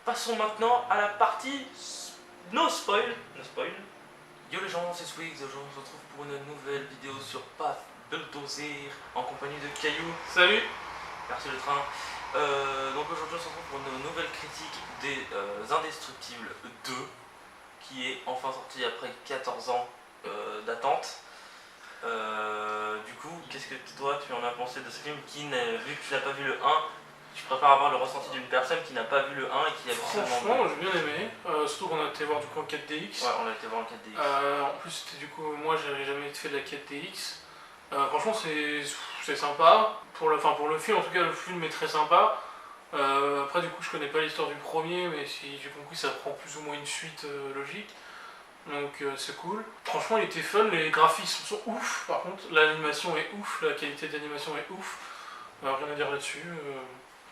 Passons maintenant à la partie no spoil. Yo les gens, c'est Swiggs, aujourd'hui on se retrouve pour une nouvelle vidéo sur Path Bulldozer en compagnie de Caillou. Salut. Merci le train. Donc aujourd'hui on se retrouve pour une nouvelle critique des Indestructibles 2 qui est enfin sorti après 14 ans d'attente. Du coup, qu'est-ce que toi tu en as pensé de ce film qui, vu que tu n'as pas vu le 1, je préfère avoir le ressenti d'une personne qui n'a pas vu le 1 et qui a vu seulement le 2. Franchement, j'ai bien aimé, surtout qu'on a été voir du coup en 4DX. Ouais, on a été voir en 4DX. En plus, c'était du coup, moi j'avais jamais fait de la 4DX. Franchement, c'est sympa. Pour le film, en tout cas, le film est très sympa. Après, du coup, je connais pas l'histoire du premier, mais si j'ai compris, ça prend plus ou moins une suite logique. Donc c'est cool. Franchement, il était fun, les graphismes sont ouf. Par contre, l'animation est ouf, la qualité d'animation est ouf. Rien à dire là-dessus.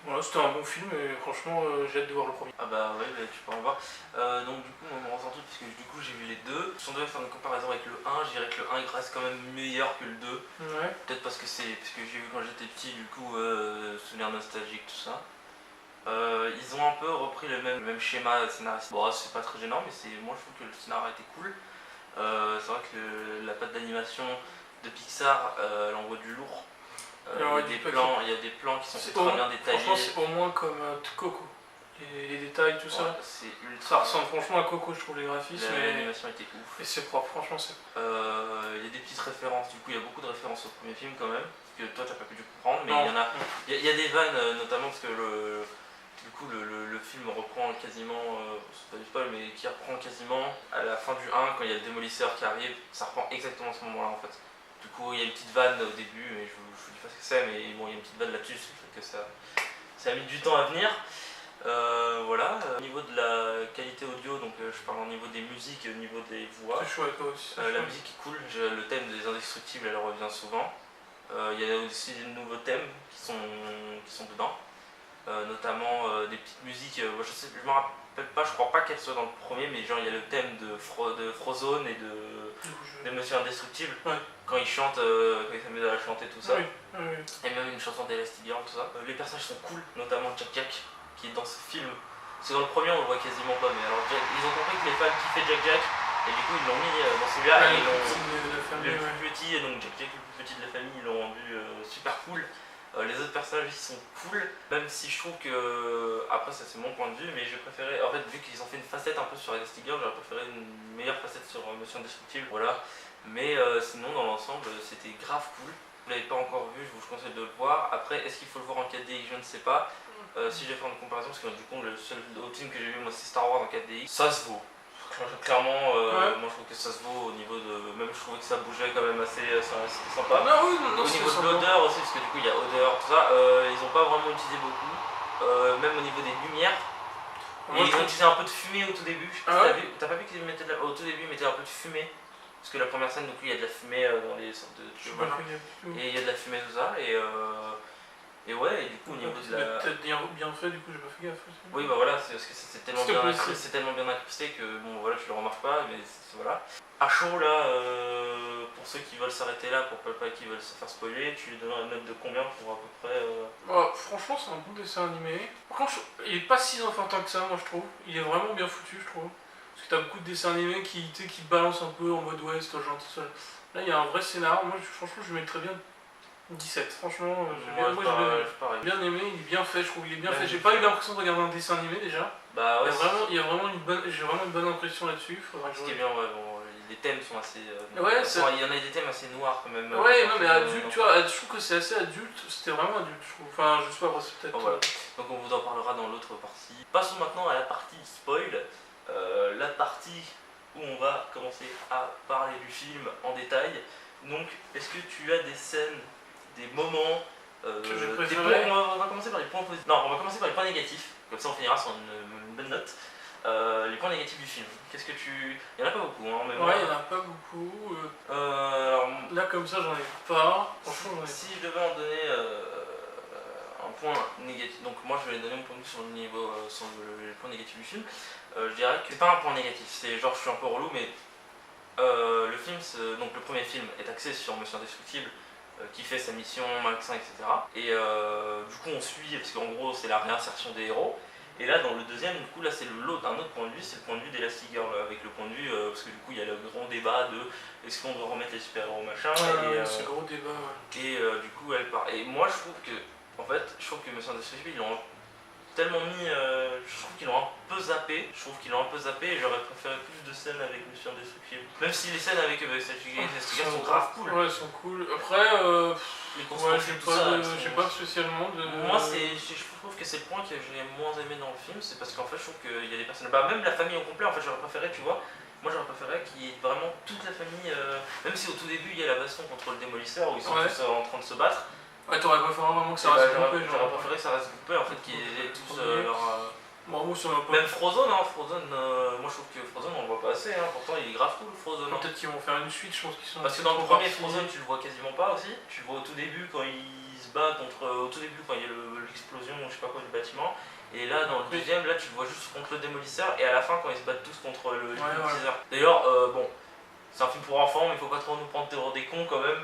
Voilà, c'était un bon film et franchement, j'ai hâte de voir le premier. Ah bah ouais, bah, tu peux en voir. Donc du coup, mon ressenti, parce que du coup j'ai vu les deux. Si on devait faire une comparaison avec le 1, je dirais que le 1 il reste quand même meilleur que le 2. Ouais. Peut-être parce que j'ai vu quand j'étais petit, du coup, souvenir nostalgique, tout ça. Ils ont un peu repris le même schéma scénaristique. Bon, c'est pas très gênant, mais moi je trouve que le scénario était cool. C'est vrai que la patte d'animation de Pixar, elle envoie du lourd. Il y a des plans qui sont très bien détaillés. Franchement, c'est au moins comme Coco. Les détails, tout ça. C'est ultra. Ça ressemble franchement à Coco, je trouve, les graphismes. L'animation était ouf. Et c'est propre, franchement, c'est propre. Il y a des petites références, du coup, il y a beaucoup de références au premier film quand même. Que toi, tu n'as pas pu comprendre, mais il y a des vannes, notamment parce que du coup, le film reprend quasiment, c'est pas du spoil, mais qui reprend quasiment à la fin du 1, quand il y a le démolisseur qui arrive, ça reprend exactement à ce moment-là en fait. Du coup, il y a une petite vanne au début, mais je vous dis pas ce que c'est, mais bon, il y a une petite vanne là-dessus, c'est que ça a mis du temps à venir. Voilà, au niveau de la qualité audio, donc je parle au niveau des musiques et au niveau des voix. C'est chouette aussi. La musique est cool, le thème des Indestructibles, elle revient souvent. Il y a aussi de nouveaux thèmes qui sont dedans. Notamment des petites musiques, je me rappelle pas, je crois pas qu'elles soient dans le premier, mais genre il y a le thème de Frozone et de Monsieur Indestructible, quand il chante, quand il s'amuse à chanter tout ça, et même une chanson d'Elastigirl, tout ça. Les personnages sont cool, notamment Jack qui est dans ce film, parce que dans le premier on le voit quasiment pas, mais alors ils ont compris que les fans kiffaient Jack, et du coup ils l'ont mis dans celui-là, et ils l'ont le plus petit, et donc Jack le plus petit de la famille, ils l'ont rendu super cool. Les autres personnages ils sont cool, même si je trouve que, après ça c'est mon point de vue, mais j'ai préféré, en fait vu qu'ils ont fait une facette un peu sur Elastigirl, j'aurais préféré une meilleure facette sur Monsieur Indestructible, voilà. Mais sinon dans l'ensemble c'était grave cool. Vous l'avez pas encore vu, je vous conseille de le voir. Après, est-ce qu'il faut le voir en 4DX, je ne sais pas. Si je vais faire une comparaison, parce que du coup le seul autre film que j'ai vu moi c'est Star Wars en 4DX, ça se vaut. Clairement, moi je trouve que ça se vaut au niveau de. Même je trouvais que ça bougeait quand même assez, c'était sympa. Au niveau de l'odeur aussi, parce que du coup il y a odeur, tout ça, ils ont pas vraiment utilisé beaucoup. Même au niveau des lumières. Ils ont utilisé un peu de fumée au tout début. T'as pas vu qu'ils mettaient au tout début ils mettaient un peu de fumée. Parce que la première scène, donc il y a de la fumée dans les sortes de. Et il y a de la fumée, tout ça. Et ouais, et du coup au niveau de la. Peut-être bien fait, du coup j'ai pas fait gaffe aussi. Oui, bah voilà, c'est parce que c'est tellement bien incrusté que bon voilà, tu le remarques pas, mais voilà. À chaud là, pour ceux qui veulent s'arrêter là, pour pas qu'ils veulent se faire spoiler, tu lui donnerais une note de combien pour à peu près Franchement, c'est un bon dessin animé. Par contre, il est pas si enfantin que ça, moi je trouve. Il est vraiment bien foutu, je trouve. Parce que t'as beaucoup de dessins animés qui balancent un peu en mode ouais, c'est toi gentil. Là, il y a un vrai scénar. Moi, franchement, je mettrais bien 17. Franchement, j'ai bien aimé. Il est bien fait, je trouve. Il est bien fait. J'ai pas eu l'impression de regarder un dessin animé déjà. Bah ouais. J'ai vraiment une bonne impression là-dessus. Ce qui est bien, ouais, bon, les thèmes sont assez. Il y en a des thèmes assez noirs quand même. Ouais, non, mais adulte, tu vois, je trouve que c'est assez adulte. C'était vraiment adulte, je trouve. Enfin, je sais pas, c'est peut-être. Voilà. Donc on vous en parlera dans l'autre partie. Passons maintenant à la partie spoil. La partie où on va commencer à parler du film en détail. Donc, est-ce que tu as des scènes, des moments, on va commencer par les points positifs. Non, on va commencer par les points négatifs. Comme ça, on finira sur une bonne note. Les points négatifs du film. Qu'est-ce que tu... Il y en a pas beaucoup, hein, mais ouais, il y en a pas beaucoup. Là, comme ça, j'en ai pas. Franchement, si je devais en donner un point négatif, donc moi je vais donner mon point de vue sur le niveau, sur les points négatifs du film. Je dirais que c'est pas un point négatif, c'est genre je suis un peu relou, mais le film, donc le premier film est axé sur Monsieur Indestructible qui fait sa mission, Malexin, etc. Et du coup on suit, parce qu'en gros c'est la réinsertion des héros. Et là, dans le deuxième, du coup, là, c'est un autre point de vue, c'est le point de vue d'Elastigirl, avec le point de vue, parce que du coup, il y a le grand débat de est-ce qu'on doit remettre les super-héros, machin, c'est le gros débat, et du coup, elle part. Et moi, je trouve que, en fait, Mission Indestructible, ils l'ont tellement mis, je trouve qu'ils l'ont un peu zappé, et j'aurais préféré plus de scènes avec Mission Indestructible. Même si les scènes avec Elastigirl sont grave cool. Ouais, elles sont cool. Après, les courses j'ai pas spécialement de... Moi, je trouve que c'est le point que j'ai moins aimé dans le film, c'est parce qu'en fait, je trouve qu'il y a des personnages. Bah, même la famille au complet, en fait, j'aurais préféré, tu vois. Moi, j'aurais préféré qu'il y ait vraiment toute la famille. Même si au tout début, il y a la baston contre le démolisseur où ils sont tous en train de se battre. Ouais, t'aurais préféré vraiment que ça reste groupé. J'aurais préféré que ça reste groupé, en fait, qu'ils aient tous leur. Même Frozone, moi je trouve que Frozone on le voit pas assez, pourtant il est grave cool Frozone. Peut-être qu'ils vont faire une suite, je pense qu'ils sont. Parce que dans le premier Frozone tu le vois quasiment pas aussi, tu le vois au tout début quand il se bat contre. Au tout début quand il y a l'explosion je sais pas quoi du bâtiment, et là dans le deuxième, là tu le vois juste contre le démolisseur, et à la fin quand ils se battent tous contre le hypnotiseur. D'ailleurs, bon, c'est un film pour enfants, mais il faut pas trop nous prendre des cons quand même.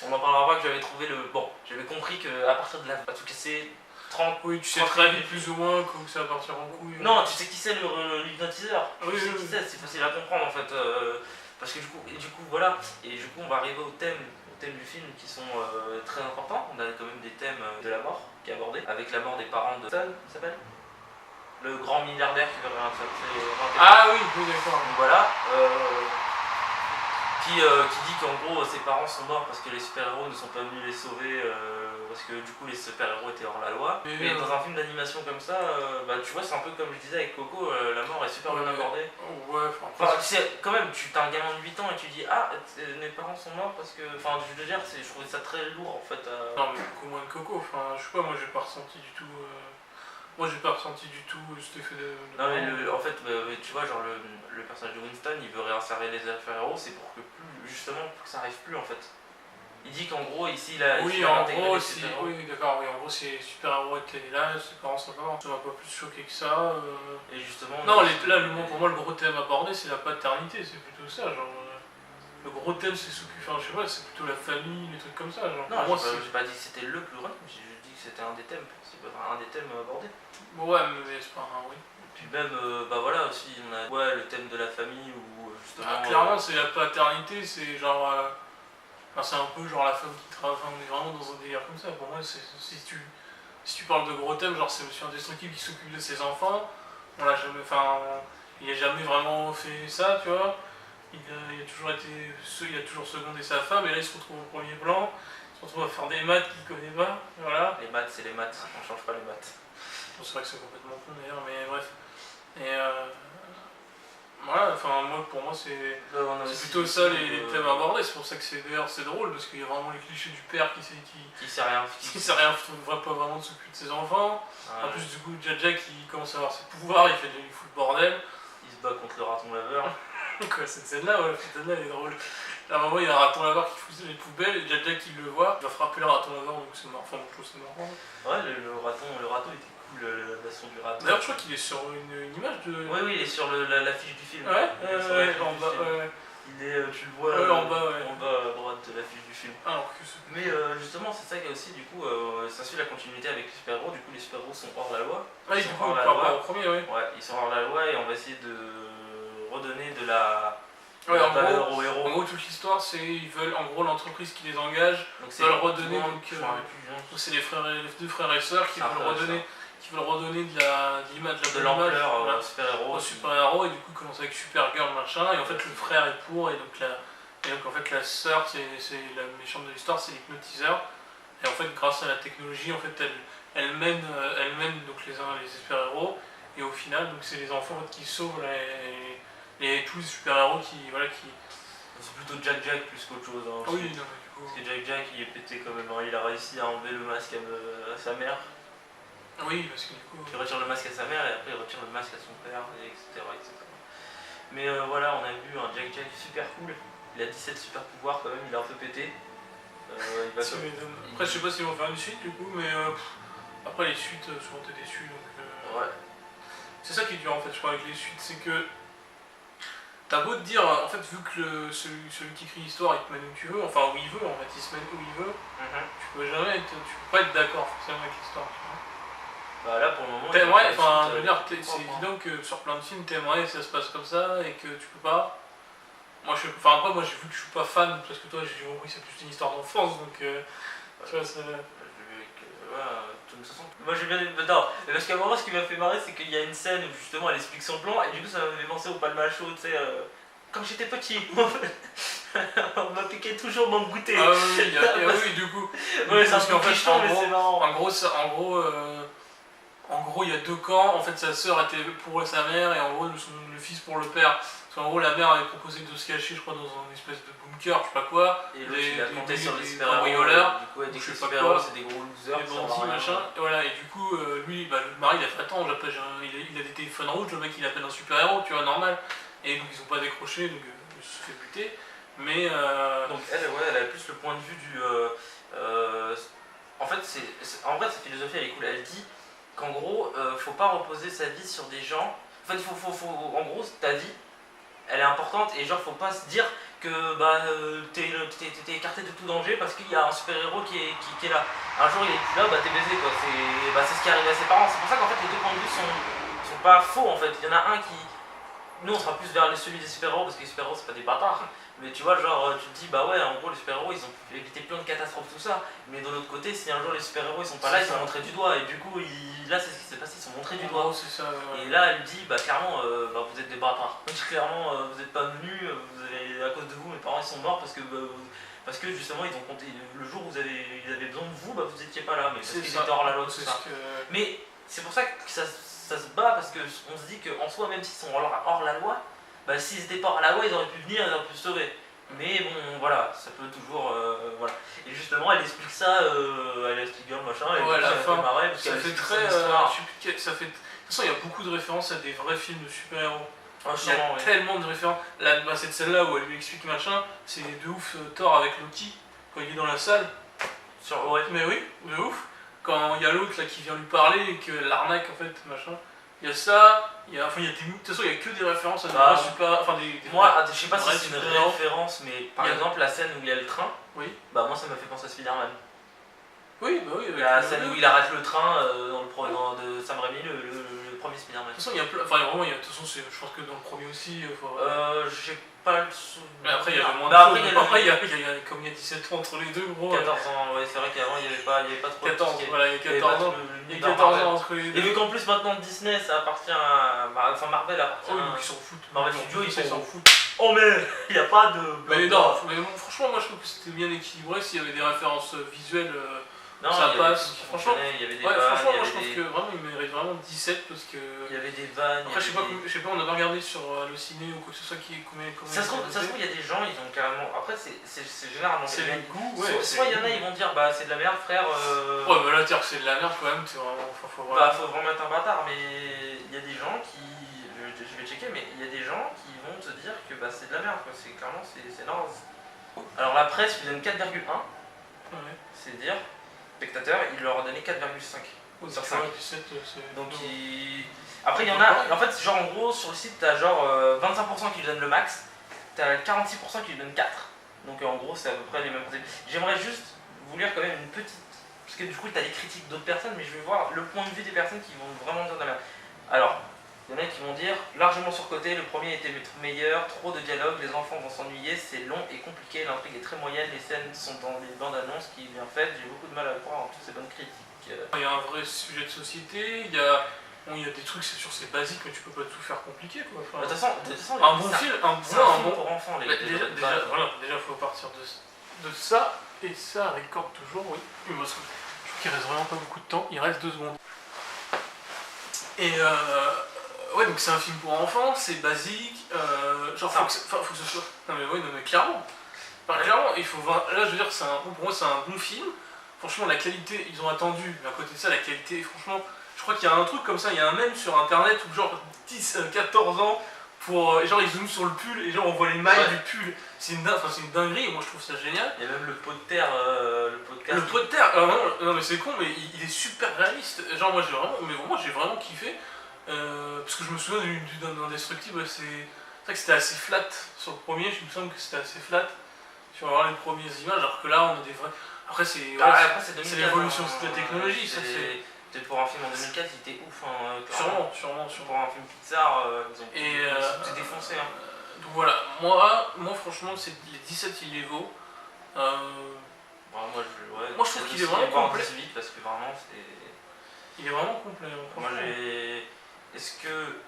On en parlera pas que j'avais trouvé le. Bon, j'avais compris qu'à partir de là, à tout casser. 30, oui, tu sais très vite plus ou moins que ça va partir en couille. Non, tu sais qui c'est l'hypnotiseur. Oui, tu sais qui c'est facile à comprendre en fait. Parce que du coup, voilà. Et du coup, on va arriver au thème du film qui sont très importants. On a quand même des thèmes de la mort qui est abordé, avec la mort des parents de Stan, il s'appelle le grand milliardaire qui veut réintégrer. Ah oui, d'accord. Donc voilà. Qui dit qu'en gros ses parents sont morts parce que les super-héros ne sont pas venus les sauver, parce que du coup les super-héros étaient hors la loi. Mais dans un film d'animation comme ça, tu vois, c'est un peu comme je disais avec Coco, la mort est super bien abordée. Ouais, enfin, tu sais, quand même, tu as un gamin de 8 ans et tu dis ah, mes parents sont morts parce que. Enfin, je veux dire, je trouvais ça très lourd en fait. Non, mais beaucoup moins de Coco, enfin, je sais pas, moi j'ai pas ressenti du tout. Moi j'ai pas ressenti du tout cet effet de non, mais en fait, tu vois, genre le personnage de Winston, il veut réinsérer les super-héros, c'est pour que justement pour que ça arrive plus en fait. Il dit qu'en gros ici il a. Oui, en gros, si. Oui, d'accord, oui, en gros, si les super-héros étaient là, ses parents sont morts, ça m'a pas plus choqué que ça. Et justement. Non, là, pour moi, le gros thème abordé, c'est la paternité, c'est plutôt ça, genre. Le gros thème, c'est je sais pas, c'est plutôt la famille, les trucs comme ça, genre. Non, moi, j'ai pas dit que c'était le plus grand, j'ai dit que c'était un des thèmes, c'est un des thèmes abordés. Ouais, mais c'est pas un oui. Puis même, voilà aussi, on a le thème de la famille où justement. Clairement, c'est la paternité, c'est genre. C'est un peu genre la femme qui travaille, enfin, on est vraiment dans un délire comme ça. Pour moi, si tu parles de gros thèmes, genre c'est Monsieur Indestructible qui s'occupe de ses enfants, on l'a jamais, il a jamais vraiment fait ça, tu vois. Il a toujours secondé sa femme, et là il se retrouve au premier plan, il se retrouve à faire des maths qu'il connaît pas, voilà. Les maths, c'est les maths, on change pas les maths. Bon, c'est vrai que c'est complètement con d'ailleurs, mais bref. Et voilà, pour moi c'est plutôt ça les thèmes abordés, c'est pour ça que c'est drôle, parce qu'il y a vraiment les clichés du père qui sait rien, qui pas vraiment de s'occuper de ses enfants. En plus du coup Jaja qui commence à avoir ses pouvoirs, il fout le bordel. Il se bat contre le raton laveur. Quoi, cette scène-là, elle est drôle. À un moment il y a un raton laveur qui fout les poubelles, et Jaja qui le voit, il va frapper le raton laveur, donc c'est marrant, je trouve c'est marrant. Ouais, le raton était cool, la baston du raton. D'ailleurs je crois qu'il est sur une image de... Oui, il est sur l'affiche du film. Ouais, en bas, il est, tu le vois en bas à droite de l'affiche du film. Mais justement, c'est ça qu'il y a aussi, du coup, ça suit la continuité avec les super-héros. Du coup, les super-héros sont hors la loi. Ils sont hors la loi. Au premier, oui. Ouais, ils sont hors la loi et on va essayer de redonner de la valeur aux héros. En gros, toute l'histoire, c'est ils veulent, en gros, l'entreprise qui les engage veulent redonner. C'est les deux frères et sœurs qui veulent redonner de l'image, de l'ampleur aux super-héros, et du coup ils commencent avec Supergirl machin, et en fait le frère est pour, et donc en fait la sœur c'est la méchante de l'histoire, c'est l'hypnotiseur, et en fait grâce à la technologie en fait elle mène donc les super-héros, et au final donc c'est les enfants en fait, qui sauvent tous les super-héros qui. C'est plutôt Jack plus qu'autre chose. Oui, non, mais du coup. Parce que Jack il est pété quand même, il a réussi à enlever le masque à sa mère. Oui, parce que du coup. Il retire le masque à sa mère et après il retire le masque à son père, etc. Mais voilà, on a vu un Jack super cool. Il a 17 super pouvoirs quand même, il est un peu pété. Après, je sais pas s'ils vont faire une suite du coup, mais après les suites, souvent t'es déçu donc. Ouais. C'est ça qui est dur en fait, je crois, avec les suites, c'est que. T'as beau te dire, en fait, vu que celui qui écrit l'histoire il te mène où tu veux, enfin où il veut, en fait, il se mène où il veut, tu peux pas être d'accord forcément avec l'histoire, tu vois. Bah là pour le moment. T'aimerais, enfin, je veux dire, c'est propre, hein. évident que sur plein de films, t'aimerais que ça se passe comme ça et que tu peux pas. Moi, enfin, après, moi, j'ai vu que je suis pas fan parce que toi, j'ai compris que c'est plus une histoire d'enfance, donc tu vois, c'est. De toute façon. Moi j'ai bien aimé. Non, parce qu'à un moment ce qui m'a fait marrer c'est qu'il y a une scène où justement elle explique son plan et du coup ça m'a fait penser au palmacho, tu sais. Quand j'étais petit, on m'a piqué toujours mon goûter. Ah oui, oui, du coup. Ouais, c'est un parce peu qu'en fait, clichon, mais c'est marrant. En gros, il y a deux camps. En fait, sa sœur était pour sa mère et en gros, le fils pour le père. Parce qu'en gros, la mère avait proposé de se cacher, je crois, dans une espèce de bunker, je sais pas quoi. Et l'autre il a compté sur les des super-héros. cambrioleurs, Du coup, elle dit que je les sais pas super-héros quoi. c'est des gros losers. Des qui servent à bandits, rien. machin. Et voilà, et du coup, lui, bah, le mari, il a fait attends, il a des téléphones rouges, le mec, il appelle un super-héros, tu vois, normal. Et donc, ils ont pas décroché, donc il se fait buter. Mais. Donc elle, ouais, elle a plus le point de vue du. En fait, en vrai, sa philosophie elle est cool. Elle dit qu'en gros, faut pas reposer sa vie sur des gens. En fait, en gros, ta vie, elle est importante et genre, faut pas se dire que bah, t'es écarté de tout danger parce qu'il y a un super-héros qui est là. Un jour, il est plus là, bah t'es baisé quoi. C'est ce qui arrive à ses parents. C'est pour ça qu'en fait, les deux points de vue sont pas faux en fait. Il y en a un qui. Nous, on sera plus vers celui des super-héros parce que les super-héros, c'est pas des bâtards. Mais tu vois, genre, tu te dis, bah ouais, en gros, les super-héros, ils ont évité plein de catastrophes, tout ça. Mais de l'autre côté, si un jour les super-héros, ils sont pas là, ils sont montrés du doigt. Et du coup, là, c'est ce qui s'est passé, ils sont montrés du doigt. C'est ça, ouais. Et là, elle dit, bah clairement, bah, vous êtes des bâtards. Clairement, vous êtes pas venus, à cause de vous, mes parents, ils sont morts parce que justement, ils ont compté. Le jour où ils avaient besoin de vous, bah vous étiez pas là. Mais parce qu'ils étaient hors la loi, tout ça. Mais c'est pour ça que ça se bat, parce qu'on se dit qu'en soi, même s'ils sont hors la loi, bah s'ils étaient pas hors la loi, ils auraient pu venir, ils auraient pu se sauver. Mais bon, voilà, ça peut toujours. Voilà. Et justement, elle explique ça à la Spiegel, machin, et ouais, ça fait marrer, parce ça qu'elle fait explique très. son histoire. De toute façon, il y a beaucoup de références à des vrais films de super-héros. Ah, Il y a tellement de références. Cette scène-là où elle lui explique machin, c'est de ouf Thor avec Loki, quand il est dans la salle. Ouais. Mais oui, de ouf. Quand il y a l'autre là qui vient lui parler et que l'arnaque en fait, machin. Il y a ça, de toute façon, il y a que des références à des vrais super. Enfin, moi, je sais pas si c'est une référence, mais par exemple, la scène où il y a le train, oui. Bah, moi, ça m'a fait penser à Spider-Man. Oui, bah oui. La scène où il arrête le train de Sam Raimi, le premier Spider-Man. De toute façon, il y a plein. Enfin, vraiment, de toute façon, je pense que dans le premier aussi. J'ai pas le souvenir. Mais après, il y avait moins de choses. Comme il y a 17 ans entre les deux, gros. 14 ans, ouais, c'est vrai qu'avant, il y avait pas trop 14, voilà, il y a 14 ans. Il y a 14 ans entre les deux. Et vu qu'en plus, maintenant, Disney, ça appartient à. Enfin, Marvel appartient à. Oui, donc ils s'en foutent. Marvel Studios, ils s'en foutent. Oh, mais il n'y a pas de. Mais non, mais franchement, moi, je trouve que c'était bien équilibré s'il y avait des références visuelles. Non, ça passe. Franchement, il y avait des vannes. Franchement, moi je pense que vraiment il mérite vraiment 17 parce que. Il y avait des vannes. Après, je sais pas, on avait regardé sur le ciné ou quoi que ce soit qui est combien. Ça se trouve, il y a des gens, ils ont carrément. Après, c'est généralement. C'est le goût, ouais. Soit il y en a, ils vont dire, bah c'est de la merde, frère. Ouais, bah là, dire que c'est de la merde quand même, c'est vraiment. Bah, faut vraiment être un bâtard, mais il y a des gens qui. Je vais checker, mais il y a des gens qui vont te dire que bah, c'est de la merde, quoi. Clairement, c'est naze. Alors, la presse lui donne 4,1. Ouais. C'est dire. Spectateurs, il leur a donné 4,5 sur 5. Donc après il y en a, en fait genre en gros sur le site t'as genre 25% qui lui donnent le max, t'as 46% qui lui donnent 4. Donc en gros c'est à peu près les mêmes principes. J'aimerais juste vous lire quand même une petite, parce que du coup t'as les critiques d'autres personnes, mais je vais voir le point de vue des personnes qui vont vraiment dire de la merde. Alors, il y en a qui vont dire largement surcoté, le premier était meilleur, trop de dialogue, les enfants vont s'ennuyer, c'est long et compliqué, l'intrigue est très moyenne, les scènes sont dans les bandes annonces qui est bien faites, j'ai beaucoup de mal à croire en toutes ces bonnes critiques. Il y a un vrai sujet de société, il y a des trucs sur ces basiques, mais tu peux pas tout faire compliqué quoi. Enfin, de toute façon, un bon film, un bon pour enfants. Déjà faut partir de ça, et ça record toujours, oui. Je trouve qu'il reste vraiment pas beaucoup de temps, il reste 2 secondes. Et ouais, donc c'est un film pour enfants, c'est basique, genre faut que ce soit. Non mais clairement. Enfin, clairement, il faut voir. Là je veux dire, pour moi c'est un bon film. Franchement la qualité, ils ont attendu, mais à côté de ça la qualité, franchement, je crois qu'il y a un truc comme ça, il y a un mème sur internet où genre 14 ans, genre ils zooment sur le pull et genre on voit les mailles du pull. C'est une dinguerie et moi je trouve ça génial. Il y a même le pot de terre, le pot de terre, non mais c'est con, mais il est super réaliste. Genre moi j'ai vraiment kiffé. Parce que je me souviens d'Indestructible, c'est vrai que c'était assez flat sur le premier, je me semble que c'était assez flat. Tu vas voir les premières images, alors que là on a des vrais. Après c'est l'évolution de la technologie, ça c'est. Peut-être pour un film en 2004, il était ouf, hein, clairement. Sûrement. Pour un film Pixar, ils ont Et tout défoncé. Hein. donc voilà, moi franchement, c'est les 17 il les vaut. Moi, je trouve qu'il est vraiment complet. 18 parce que vraiment, c'est. Il est vraiment complet. Moi, j'ai. Est-ce que.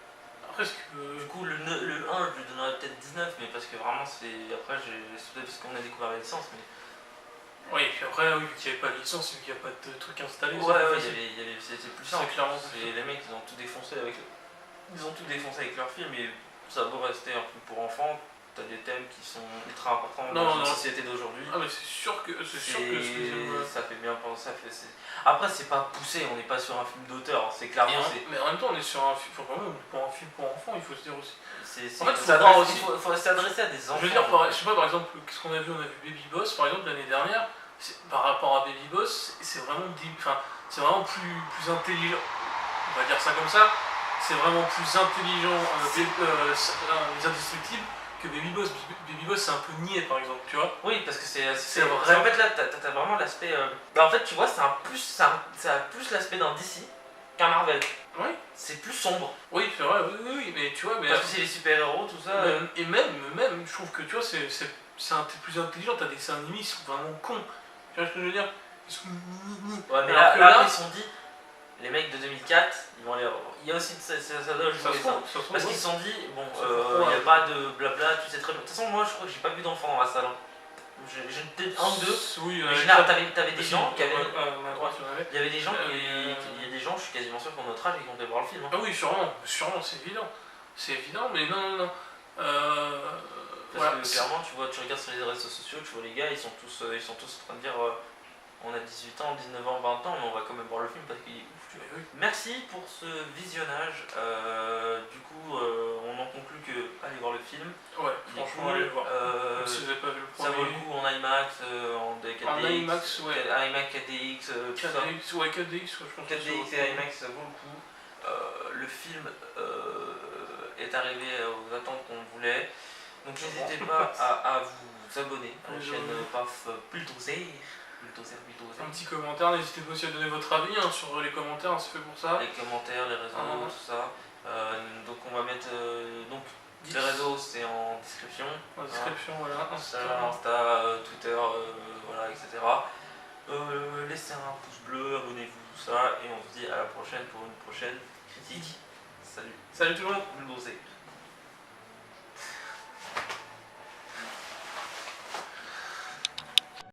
Après, du coup, le 1, je lui donnerais peut-être 19, mais parce que vraiment, c'est. Après, c'est peut-être parce qu'on a découvert la licence, mais. Oui, et puis après, vu qu'il n'y avait pas de licence, vu qu'il n'y a pas de truc installé, c'était plus simple. Les mecs, ils ont tout défoncé avec. Ils ont tout défoncé avec leur film, et ça doit rester un film pour enfants. T'as des thèmes qui sont ultra importants dans la société d'aujourd'hui. Ah, mais c'est sûr que ça fait bien penser. Après, c'est pas poussé, on n'est pas sur un film d'auteur, c'est clairement. Mais en même temps, on est sur un film. Enfin, pour un film pour enfants, il faut se dire aussi. En fait, il faut s'adresser à des enfants. Je veux dire, je sais pas, par exemple, qu'est-ce qu'on a vu? On a vu Baby Boss, par exemple, l'année dernière. Par rapport à Baby Boss, c'est vraiment plus intelligent. On va dire ça comme ça. C'est vraiment plus intelligent, les Indestructibles, que Baby Boss. Baby Boss, c'est un peu niais, par exemple, tu vois. Oui, parce que c'est vraiment. En fait, là, t'as vraiment l'aspect. En fait, tu vois, ça a plus l'aspect d'un DC qu'un Marvel. Oui. C'est plus sombre. Oui, c'est vrai, oui, mais tu vois. Parce que c'est les super-héros, tout ça. Et même, je trouve que, tu vois, t'es plus intelligent, t'as des dessins animés, ils sont vraiment cons. Tu vois ce que je veux dire? Ils sont ouais, mais là, ils se sont dit, les mecs de 2004, ils vont aller. Il y a aussi ça doit jouer ça. Parce qu'ils se sont dit, bon, il n'y a pas de blabla, tu sais très bien. De toute façon, moi, je crois que j'ai pas vu d'enfants dans la salle. J'ai peut-être un ou deux. Oui, mais t'avais des gens qui avaient. Il y avait des gens il y a des gens, je suis quasiment sûr, pour notre âge, qui vont voir le film. Hein. Ah oui, sûrement, c'est évident. C'est évident, mais non. Parce que clairement, tu regardes sur les réseaux sociaux, tu vois les gars, ils sont tous en train de dire on a 18 ans, 19 ans, 20 ans, mais on va quand même voir le film parce qu'il est ouf. Tu vois. Oui. Merci pour ce visionnage. Du coup, on en conclut que allez voir le film. Ouais, franchement, allez le voir. Si vous n'avez pas vu le premier. Ça vaut le coup en IMAX, en DKDX. En IMAX, ouais. IMAX, 4DX, tout ça. 4DX, je pense. 4DX et IMAX, ça vaut le coup. Le film est arrivé aux attentes qu'on voulait. Donc n'hésitez pas à vous abonner à la chaîne PAF Bulldozer. Un petit commentaire, n'hésitez pas aussi à donner votre avis sur les commentaires, c'est fait pour ça. Les commentaires, les réseaux, tout ça. Donc on va mettre. Les réseaux, c'est en description. En description, voilà. Insta, Twitter, voilà, etc. Laissez un pouce bleu, abonnez-vous, tout ça. Et on se dit à la prochaine pour une prochaine critique. Salut. Salut tout le monde. Bulldozer.